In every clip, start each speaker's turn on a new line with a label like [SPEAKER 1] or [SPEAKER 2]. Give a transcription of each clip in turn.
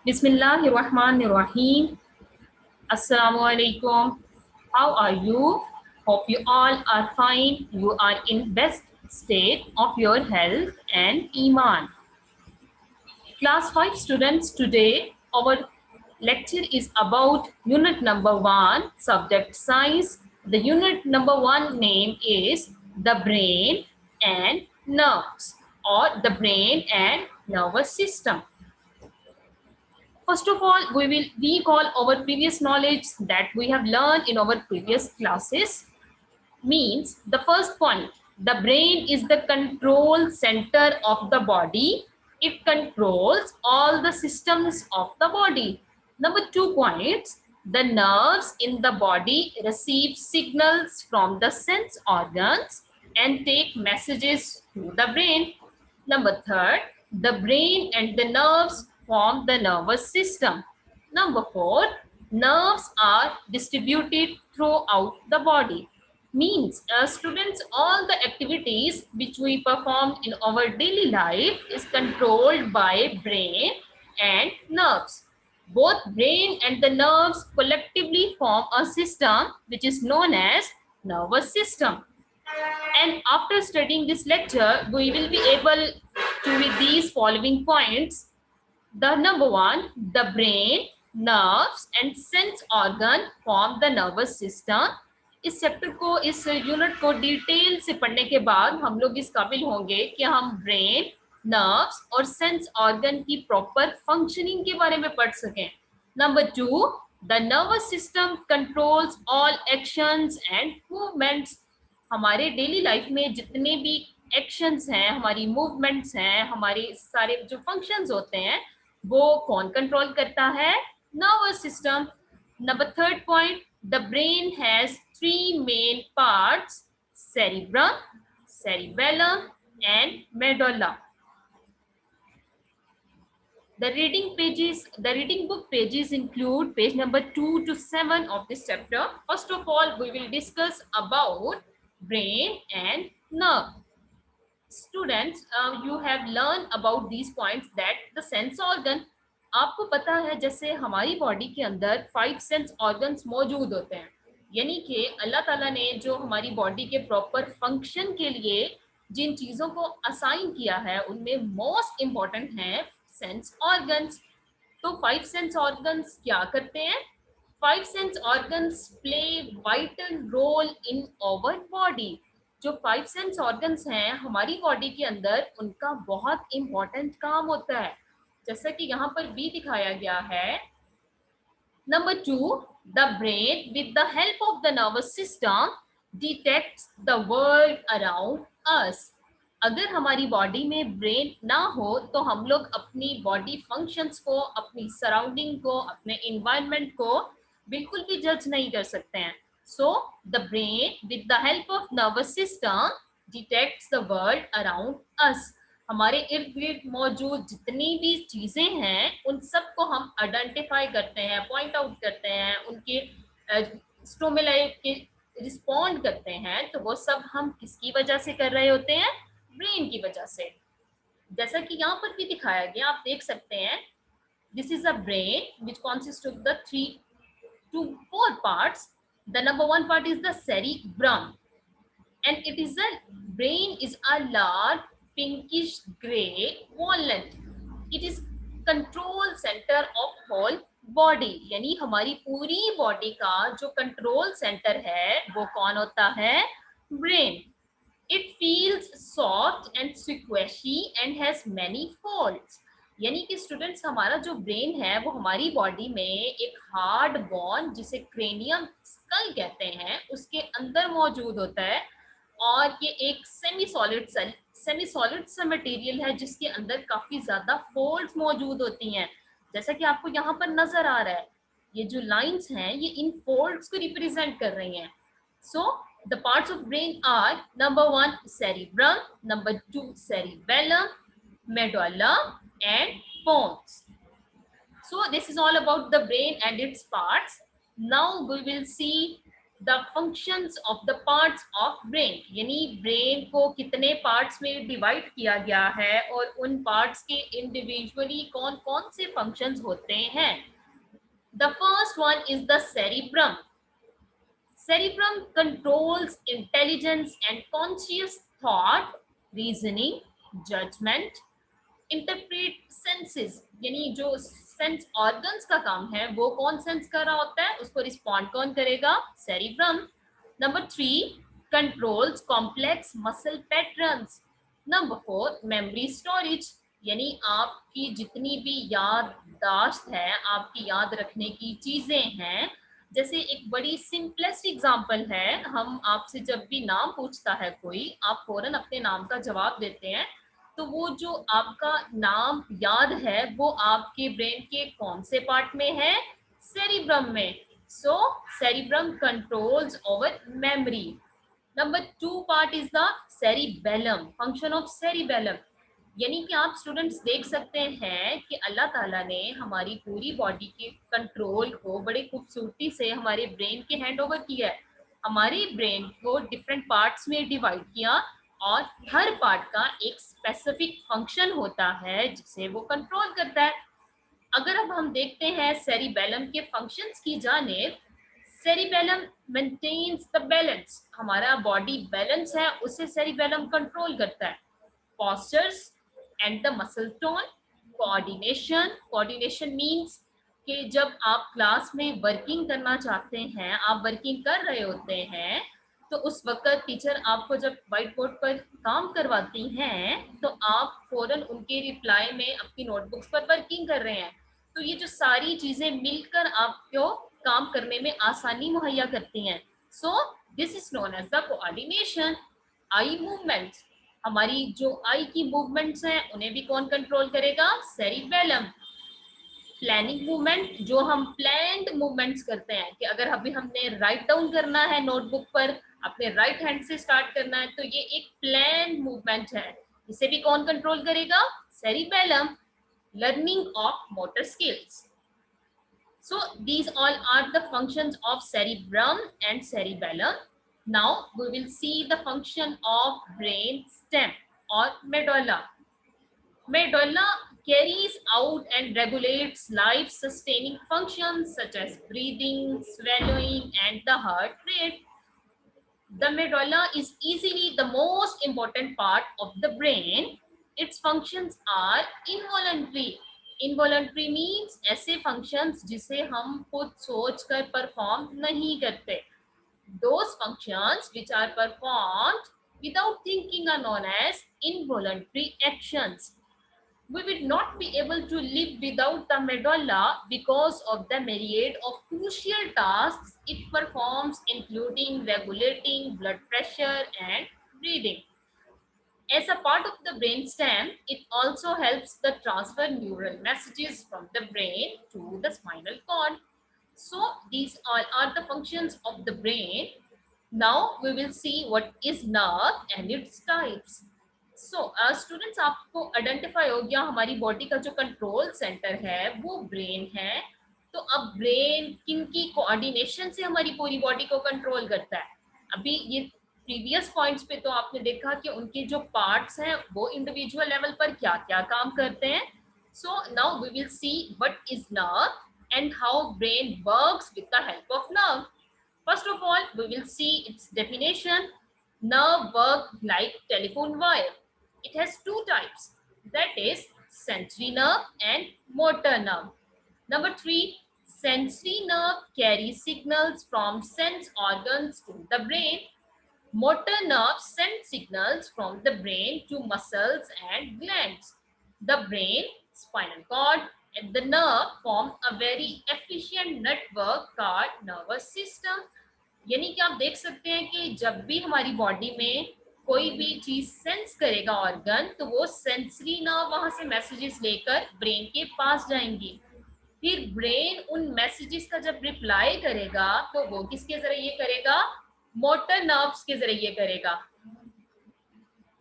[SPEAKER 1] Bismillahirrahmanirrahim. Assalamualaikum. How are you? Hope you all are fine. You are in best state of your health and iman. Class 5 students, today our lecture is about unit number 1, subject science. The unit number 1 name is the brain and nerves, or the brain and nervous system. First of all, we will recall our previous knowledge that we have learned in our previous classes. Means the first point, the brain is the control center of the body. It controls all the systems of the body. Number 2 points, the nerves in the body receive signals from the sense organs and take messages to the brain. Number 3, the brain and the nerves form the nervous system. Number 4, nerves are distributed throughout the body. Means students, all the activities which we perform in our daily life is controlled by brain and nerves. Both brain and the nerves collectively form a system which is known as nervous system. And after studying this lecture, we will be able to with these following points. The number 1, the brain, nerves and sense organ form the nervous system. इस chapter को, इस unit को detail से पढ़ने के बाद हम लोग इस काबिल होंगे कि हम ब्रेन, नर्व्स और सेंस ऑर्गन की प्रॉपर फंक्शनिंग के बारे में पढ़ सकें. Number 2, the nervous system controls all actions and movements. हमारे डेली लाइफ में जितने भी एक्शंस हैं, हमारी मूवमेंट्स हैं, हमारे सारे जो फंक्शंस होते हैं, वो कौन कंट्रोल करता है? Nervous system. Number 3rd point, the brain has 3 main parts: cerebrum, cerebellum and medulla. The reading book pages include page number 2 to 7 of this chapter. First of all, we will discuss about brain and nerve. Students, you have learned about these points that the sense organ, आपको पता है जैसे हमारी body के अंदर 5 sense organs मौजूद होते हैं, यानी कि अल्लाह ताला ने जो हमारी बॉडी के प्रॉपर फंक्शन के लिए जिन चीज़ों को असाइन किया है उनमें मोस्ट इम्पॉर्टेंट हैं सेंस ऑर्गन्स. तो 5 सेंस ऑर्गन्स क्या करते हैं? 5 sense organs play vital role in our body. जो 5 सेंस ऑर्गन्स हैं हमारी बॉडी के अंदर, उनका बहुत इम्पॉर्टेंट काम होता है, जैसा कि यहाँ पर भी दिखाया गया है. Number 2, the brain with the help of the nervous system detects the world around us. अगर हमारी बॉडी में ब्रेन ना हो तो हम लोग अपनी बॉडी फंक्शंस को, अपनी सराउंडिंग को, अपने इन्वायरमेंट को बिल्कुल भी जज नहीं कर सकते हैं. So the brain with the help of nervous system detects the world around us. हमारे इर्द गिर्द मौजूद जितनी भी चीज़ें हैं उन सब को हम आइडेंटिफाई करते हैं, पॉइंट आउट करते हैं, उनके स्टिमुलाई के रिस्पॉन्ड करते हैं. तो वो सब हम किसकी वजह से कर रहे होते हैं? ब्रेन की वजह से. जैसा कि यहाँ पर भी दिखाया गया, आप देख सकते हैं, this is a brain which consist of the 3 to 4 parts. The number 1 part is the cerebrum, and it is a brain is a large pinkish gray walnut. It is control center of whole body. यानी हमारी पूरी body का जो control centre है वो कौन होता है? Brain. It feels soft and squishy and has many folds. यानी कि स्टूडेंट्स, हमारा जो ब्रेन है वो हमारी बॉडी में एक हार्ड बोन, जिसे क्रेनियम स्कल कहते हैं, उसके अंदर मौजूद होता है. और ये एक सेमी सॉलिड सा मटेरियल है जिसके अंदर काफ़ी ज़्यादा फोल्ड्स मौजूद होती हैं, जैसा कि आपको यहाँ पर नज़र आ रहा है. ये जो लाइंस हैं ये इन फोल्ड्स को रिप्रेजेंट कर रही हैं. सो the parts of brain are: number 1 cerebrum, number 2 cerebellum, medulla and pons. So this is all about the brain and its parts. Now we will see the functions of the parts of brain, यानी brain को कितने parts में divide किया गया है और उन parts के इंडिविजुअली कौन कौन से फंक्शंस होते हैं. The first one is the cerebrum. Cerebrum controls intelligence and conscious thought, reasoning, judgment, interpret senses. यानी जो सेंस ऑर्गन्स का काम है वो कौन सेंस कर रहा होता है, उसको रिस्पॉन्ड कौन करेगा, cerebrum. Number 3, controls complex muscle patterns. Number 4, memory storage, यानी आपकी जितनी भी याददाश्त है, आपकी याद रखने की चीजें हैं. जैसे एक बड़ी सिंपलेस्ट एग्जांपल है, हम आपसे जब भी नाम पूछता है कोई, आप फौरन अपने नाम का जवाब देते हैं, तो वो जो आपका नाम याद है वो आपके ब्रेन के कौन से पार्ट में है, सेरिब्रम में. So cerebrum controls over memory. Number 2 part is the cerebellum. Function of cerebellum, यानी कि आप स्टूडेंट्स देख सकते हैं कि अल्लाह ताला ने हमारी पूरी बॉडी के कंट्रोल को बड़े खूबसूरती से हमारे ब्रेन के हैंड ओवर किया है. हमारे ब्रेन को डिफरेंट पार्ट्स में डिवाइड किया और हर पार्ट का एक स्पेसिफिक फंक्शन होता है जिसे वो कंट्रोल करता है. अगर अब हम देखते हैं सेरिबेलम के फंक्शंस की जानिब, सेरिबेलम मेंटेन्स द बैलेंस. हमारा बॉडी बैलेंस है उसे सेरिबेलम कंट्रोल करता है. postures and the muscle tone, coordination means कि जब आप क्लास में वर्किंग करना चाहते हैं, आप वर्किंग कर रहे होते हैं, तो उस वक्त टीचर आपको जब व्हाइट बोर्ड पर काम करवाती हैं तो आप फौरन उनके रिप्लाई में अपनी नोटबुक्स पर वर्किंग कर रहे हैं. तो ये जो सारी चीजें मिलकर आपको काम करने में आसानी मुहैया करती हैं. So this is known as the coordination. Eye movements, हमारी जो आई की मूवमेंट्स हैं उन्हें भी कौन कंट्रोल करेगा, सेरिबेलम. प्लानिंग मूवमेंट, जो हम प्लान्ड मूवमेंट्स करते हैं कि अगर अभी हमने राइट डाउन करना है नोटबुक पर, अपने राइट हैंड से स्टार्ट करना है, तो ये एक प्लान मूवमेंट है, इसे भी कौन कंट्रोल करेगा, cerebellum. Learning of motor skills. So these all are the functions of cerebrum and cerebellum. Now we will see the function of brain stem or medulla. Medulla carries out and regulates life-sustaining functions such as breathing, swallowing, and the heart rate. The medulla is easily the most important part of the brain. Its functions are involuntary. Involuntary means ऐसे functions जिसे हम खुद सोच कर perform नहीं करते. Those functions which are performed without thinking are known as involuntary actions. We will not be able to live without the medulla because of the myriad of crucial tasks it performs, including regulating blood pressure and breathing. As a part of the brainstem, it also helps the transfer neural messages from the brain to the spinal cord. So these all are the functions of the brain. Now we will see what is nerve and its types. So students, आपको identify हो गया हमारी body का जो control centre है वो brain है. तो अब ब्रेन किन की कोऑर्डिनेशन से हमारी पूरी बॉडी को कंट्रोल करता है. अभी ये प्रीवियस पॉइंट्स पे तो आपने देखा कि उनके जो पार्ट्स हैं वो इंडिविजुअल लेवल पर क्या क्या काम करते हैं. So now we will see what is nerve and how brain works with the help of nerve. First of all, we will see its definition. Nerve work like telephone wire. It has two types, that is sensory nerve and motor nerve. Number 3, sensory nerve carries signals from sense organs to the brain. Motor nerve sends signals from the brain to muscles and glands. The brain, spinal cord, and the nerve form a very efficient network called nervous system. यानी कि आप देख सकते हैं कि जब भी हमारी बॉडी में कोई भी चीज सेंस करेगा ऑर्गन, तो वो सेंसरी नर्व वहां से मैसेजेस लेकर ब्रेन के पास जाएंगी. फिर ब्रेन उन मैसेजेस का जब रिप्लाई करेगा तो वो किसके जरिए करेगा, मोटर नर्व्स के जरिए करेगा.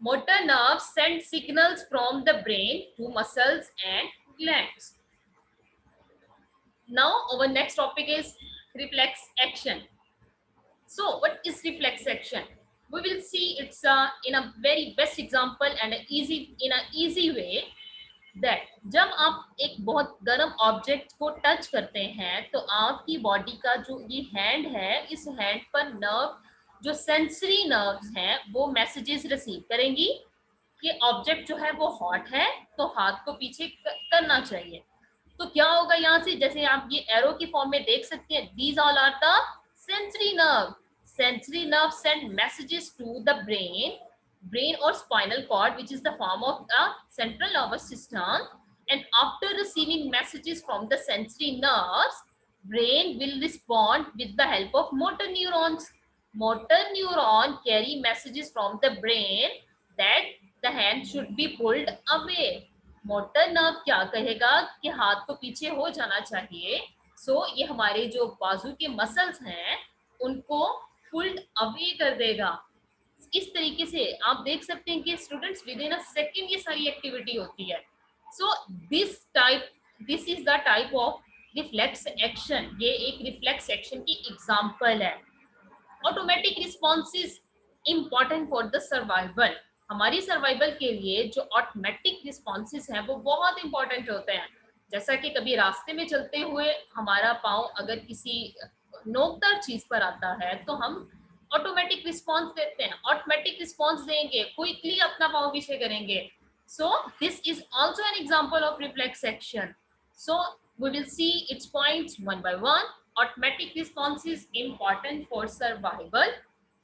[SPEAKER 1] Motor nerve send signals from the brain to muscles and glands. Now our next topic is reflex action. So what is reflex action? We will see it's in a very best example and in a easy way that जब आप एक बहुत गर्म object को touch करते हैं तो आपकी बॉडी का जो ये हैंड है, इस हैंड पर नर्व, जो सेंसरी नर्व्स हैं, वो मैसेजेस रिसीव करेंगी कि ऑब्जेक्ट जो है वो हॉट है, तो हाथ को पीछे करना चाहिए। तो क्या होगा यहाँ से, जैसे आप ये एरो की फॉर्म में देख सकते हैं, these all are the sensory nerve. Sensory nerve send messages to the brain or spinal cord, which is the form of a central nervous system, and after receiving messages from the sensory nerves, brain will respond with the help of motor neurons. Motor neuron carry messages from the brain that the hand should be pulled away. Motor nerve क्या कहेगा कि हाथ को पीछे हो जाना चाहिए। सो ये हमारे जो बाजू के मसल्स हैं उनको पुल्ड अवे कर देगा। इस तरीके से आप देख सकते हैं कि students with in a second ये सारी एक्टिविटी होती है। सो this is the type of reflex action. ये एक रिफ्लेक्स एक्शन की एग्जांपल है। Automatic responses important for the survival. हमारी सर्वाइवल के लिए जो ऑटोमेटिक रिस्पॉन्सेज हैं वो बहुत इंपॉर्टेंट होते हैं। जैसा कि कभी रास्ते में चलते हुए हमारा पाँव अगर किसी नोकदार चीज पर आता है तो हम ऑटोमेटिक रिस्पॉन्स देते हैं, ऑटोमेटिक रिस्पॉन्स देंगे, क्विकली अपना पाँव पीछे करेंगे। सो this is also an example of reflex action. So we will see its points one by one. Automatic response is important for survival.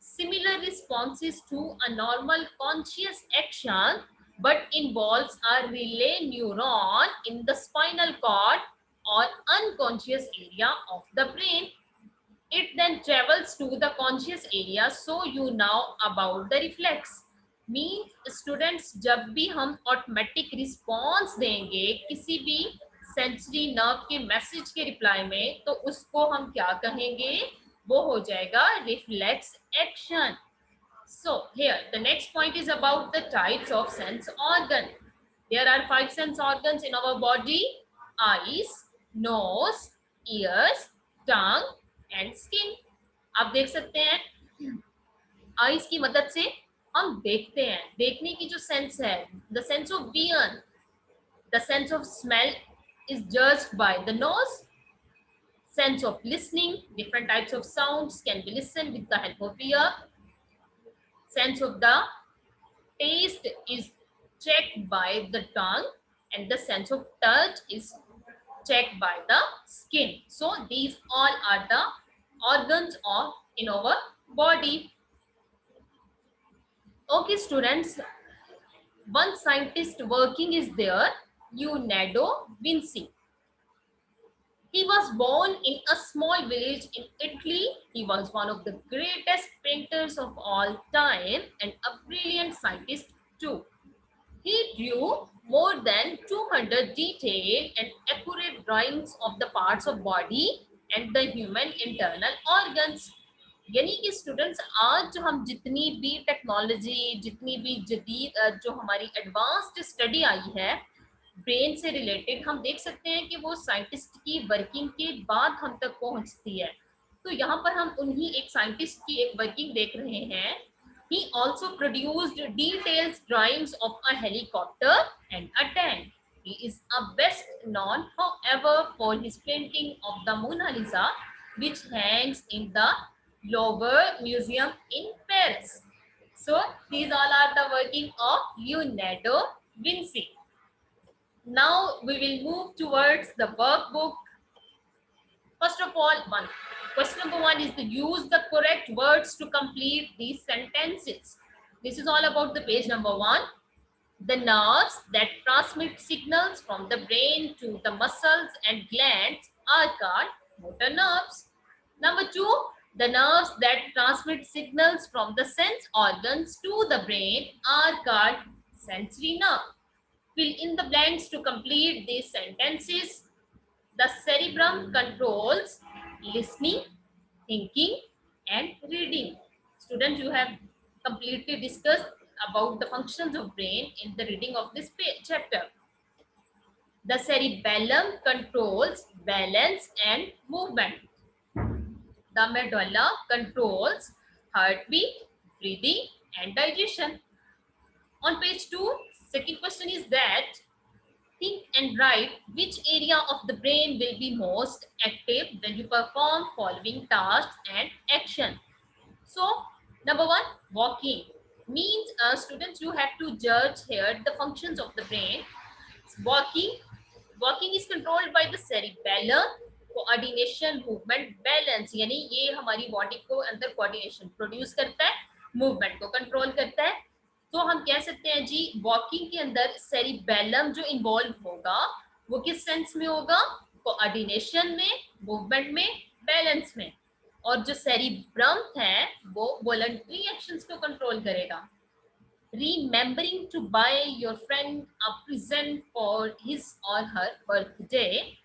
[SPEAKER 1] Similar responses to a normal conscious action, but involves a relay neuron in the spinal cord or unconscious area of the brain. It then travels to the conscious area, so you know about the reflex. Means students जब भी हम automatic response देंगे किसी भी sensory nerve के message के reply में, तो उसको हम क्या कहेंगे, वो हो जाएगा reflex action. So here the next point is about the types of sense organ. There are 5 sense organs in our body: eyes, nose, ears, tongue and skin. आप देख सकते हैं आईज की मदद से हम देखते हैं, देखने की जो सेंस है, the sense of vision, the sense of smell is judged by the nose. Sense of listening, different types of sounds can be listened with the help of ear. Sense of the taste is checked by the tongue, and the sense of touch is checked by the skin. So these all are the organs of in our body. Okay students, one scientist working is there, Leonardo Vinci. He was born in a small village in Italy. He was one of the greatest painters of all time and a brilliant scientist too. He drew more than 200 detailed and accurate drawings of the parts of body and the human internal organs. यानी कि students आज जो हम जितनी भी technology, जितनी भी जदीद जो हमारी एडवांस्ड स्टडी आई है ब्रेन से रिलेटेड, हम देख सकते हैं कि वो साइंटिस्ट की वर्किंग के बाद हम तक पहुंचती है। तो यहाँ पर हम उन्हीं एक साइंटिस्ट की एक वर्किंग देख रहे हैं। He also produced detailed drawings of a helicopter and a tank. He is a best known, however, for his painting of the Mona Lisa, which hangs in the Louvre Museum in Paris. So these all are the working of Leonardo Vinci. Now we will move towards the workbook. First of all, question number 1 is to use the correct words to complete these sentences. This is all about the page number 1. The nerves that transmit signals from the brain to the muscles and glands are called motor nerves. Number 2, the nerves that transmit signals from the sense organs to the brain are called sensory nerve. Fill in the blanks to complete these sentences. The cerebrum controls listening, thinking and reading. Students, you have completely discussed about the functions of brain in the reading of this chapter. The cerebellum controls balance and movement. The medulla controls heartbeat, breathing, and digestion. On page 2, second question is that think and write which area of the brain will be most active when you perform following tasks and action. So, number 1, walking means students, you have to judge here the functions of the brain. Walking, walking is controlled by the cerebellum, coordination movement balance, यानी ये हमारी body को अंदर coordination produce करता है, movement को control करता है. तो हम कह सकते हैं जी वॉकिंग के अंदर सेरिबेलम जो इन्वॉल्व होगा वो किस सेंस में होगा, कोऑर्डिनेशन में, मूवमेंट में, बैलेंस में. और जो सेरिब्रम है वो वॉलंटरी एक्शंस को कंट्रोल करेगा. Remembering to buy your friend a present for his or her birthday,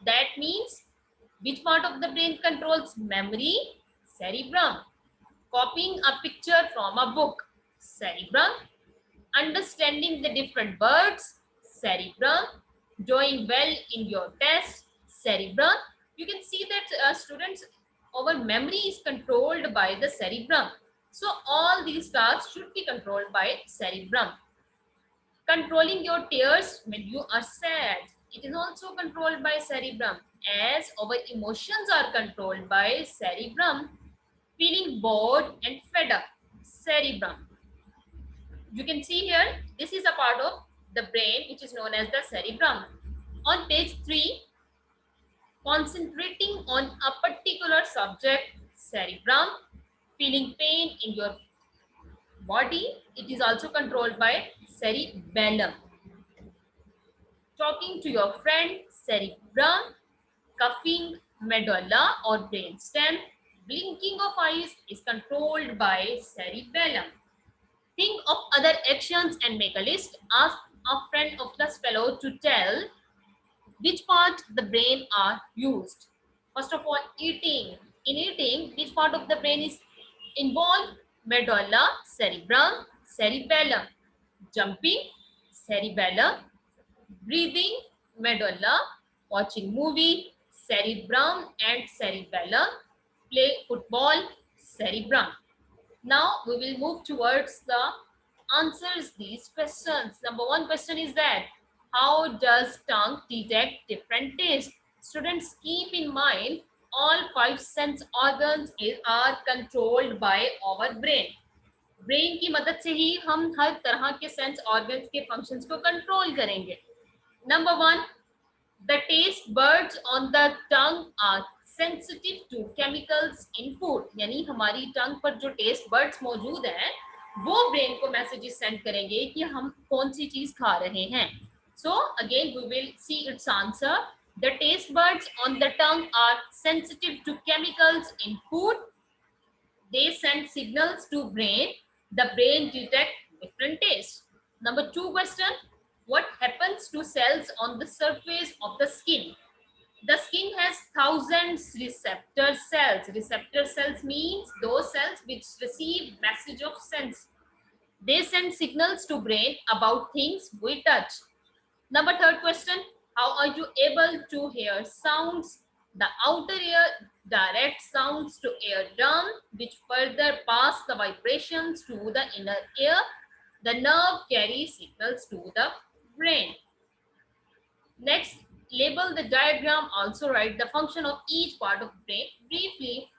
[SPEAKER 1] that means which part of the brain controls memory? Cerebrum. Copying a picture from a book, cerebrum. Understanding the different words, cerebrum. Doing well in your test, cerebrum. You can see that students, our memory is controlled by the cerebrum. So all these tasks should be controlled by cerebrum. Controlling your tears when you are sad, it is also controlled by cerebrum, as our emotions are controlled by cerebrum. Feeling bored and fed up, cerebrum. You can see here, this is a part of the brain which is known as the cerebrum. On page 3, concentrating on a particular subject, cerebrum. Feeling pain in your body, it is also controlled by cerebellum. Talking to your friend, cerebrum. Cuffing, medulla or brainstem. Blinking of eyes is controlled by cerebellum. Think of other actions and make a list. Ask a friend of plus fellow to tell which part of the brain are used. First of all, eating. In eating, which part of the brain is involved? Medulla, cerebrum, cerebellum. Jumping, cerebellum. Breathing, medulla. Watching movie, cerebrum and cerebellum. Play football, cerebrum. Now we will move towards the answers these questions. Number 1 question is that how does tongue detect different tastes? Students, keep in mind all 5 sense organs are controlled by our brain. Brain की मदद से ही हम हर तरह के sense organs के functions को control करेंगे. Number 1, the taste buds on the tongue are sensitive to chemicals in food. यानी हमारी टंग पर जो टेस्ट बर्ड्स मौजूद हैं वो ब्रेन को मैसेजेस सेंड करेंगे कि हम कौन सी चीज खा रहे हैं. So again we will see its answer. The taste buds on the tongue are sensitive to chemicals in food. They send signals to brain. The brain detect different tastes. Number 2 question. What happens to cells on the surface of the skin? The skin has thousands receptor cells. Receptor cells means those cells which receive message of sense. They send signals to brain about things we touch. Number 3 question. How are you able to hear sounds? The outer ear directs sounds to eardrum, which further pass the vibrations to the inner ear. The nerve carries signals to the brain. Next, label the diagram. Also write the function of each part of brain briefly.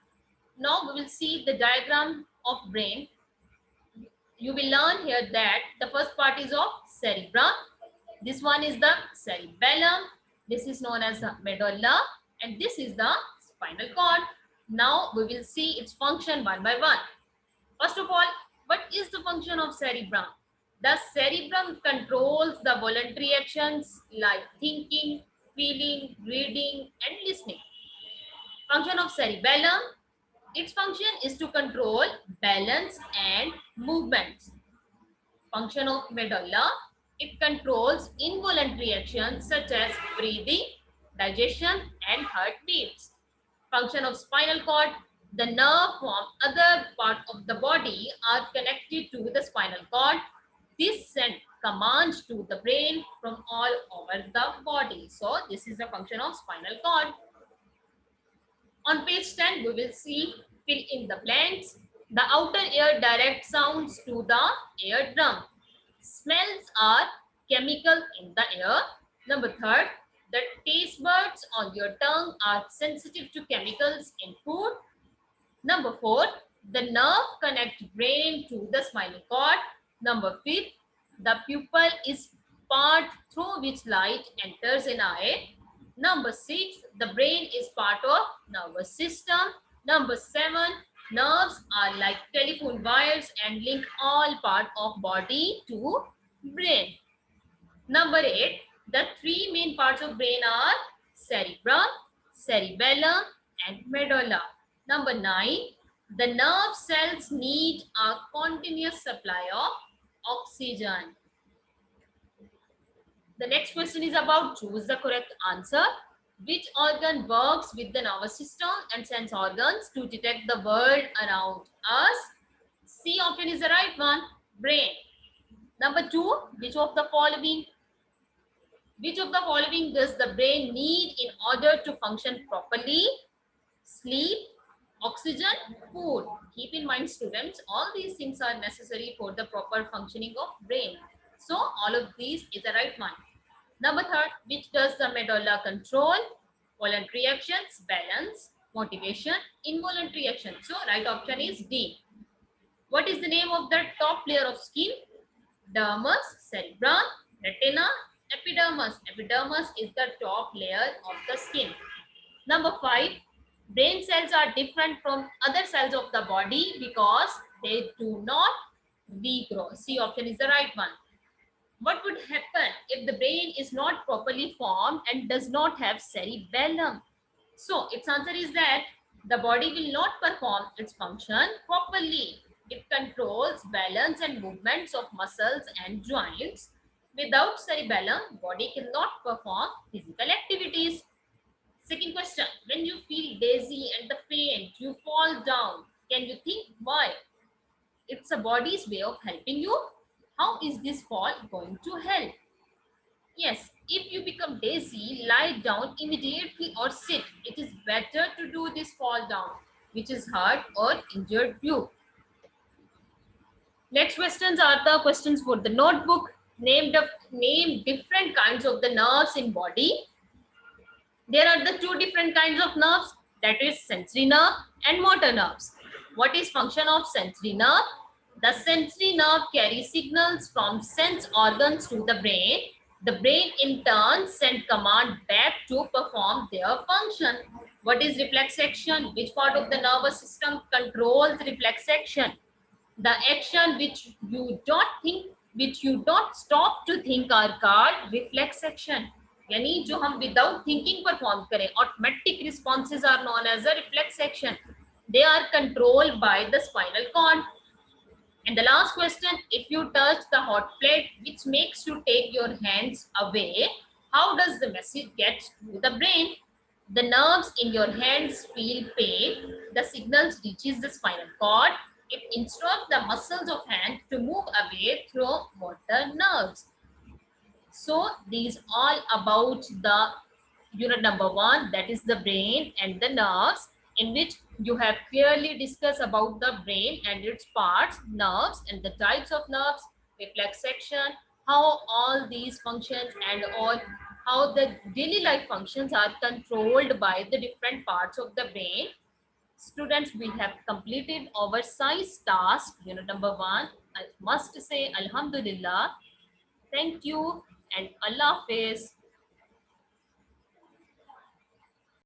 [SPEAKER 1] Now we will see the diagram of brain. You will learn here that the first part is of cerebrum. This one is the cerebellum. This is known as the medulla, and this is the spinal cord. Now we will see its function one by one. First of all, what is the function of cerebrum? The cerebrum controls the voluntary actions like thinking, feeling, reading, and listening. Function of cerebellum. Its function is to control balance and movements. Function of medulla. It controls involuntary actions such as breathing, digestion, and heartbeats. Function of spinal cord. The nerve from other part of the body are connected to the spinal cord. This send commands to the brain from all over the body. So this is the function of spinal cord. On page 10, we will see fill in the blanks. The outer ear directs sounds to the eardrum. Smells are chemical in the air. Number third, the taste buds on your tongue are sensitive to chemicals in food. Number four, the nerve connects brain to the spinal cord. Number fifth, the pupil is part through which light enters an eye. Number six, the brain is part of nervous system. Number seven, nerves are like telephone wires and link all part of body to brain. Number eight, the three main parts of brain are cerebrum, cerebellum, and medulla. Number nine, the nerve cells need a continuous supply of oxygen. The next question is about choose the correct answer. Which organ works with the nervous system and sense organs to detect the world around us? C option is the right one, brain. Number two, which of the following does the brain need in order to function properly? Sleep, oxygen, food. Keep in mind, students, all these things are necessary for the proper functioning of brain. So all of these is the right one. Number third, which does the medulla control? Voluntary actions, balance, motivation, involuntary action. So right option is D. What is the name of the top layer of skin? Dermis, cerebrum, retina, epidermis. Epidermis is the top layer of the skin. Number five, brain cells are different from other cells of the body because they do not regrow. C option is the right one. What would happen if the brain is not properly formed and does not have cerebellum? So its answer is that the body will not perform its function properly. It controls balance and movements of muscles and joints. Without cerebellum, body cannot perform physical activities. Second question, when you feel dizzy and the faint, you fall down. Can you think why? It's a body's way of helping you. How is this fall going to help? Yes, if you become dizzy, lie down immediately or sit. It is better to do this fall down, which is hurt or injured you. Next questions are the questions for the notebook. Name different kinds of the nerves in body. There are the two different kinds of nerves, that is sensory nerve and motor nerves. What is function of sensory nerve? The sensory nerve carries signals from sense organs to the brain. The brain in turn send command back to perform their function. What is reflex action? Which part of the nervous system controls reflex action? The action which you don't stop to think are called reflex action. यानी जो हम without thinking perform करें, automatic responses are known as a reflex action. They are controlled by the spinal cord. And the last question, if you touch the hot plate, which makes you take your hands away, how does the message get to the brain? The nerves in your hands feel pain. The signals reaches the spinal cord. It instructs the muscles of hand to move away through motor nerves. So these all about the unit number 1, that is the brain and the nerves, in which you have clearly discussed about the brain and its parts, nerves and the types of nerves, reflex action, how all these functions and all how the daily life functions are controlled by the different parts of the brain. Students, we have completed our science task, unit number 1. I must say Alhamdulillah. Thank you and Allah Hafiz.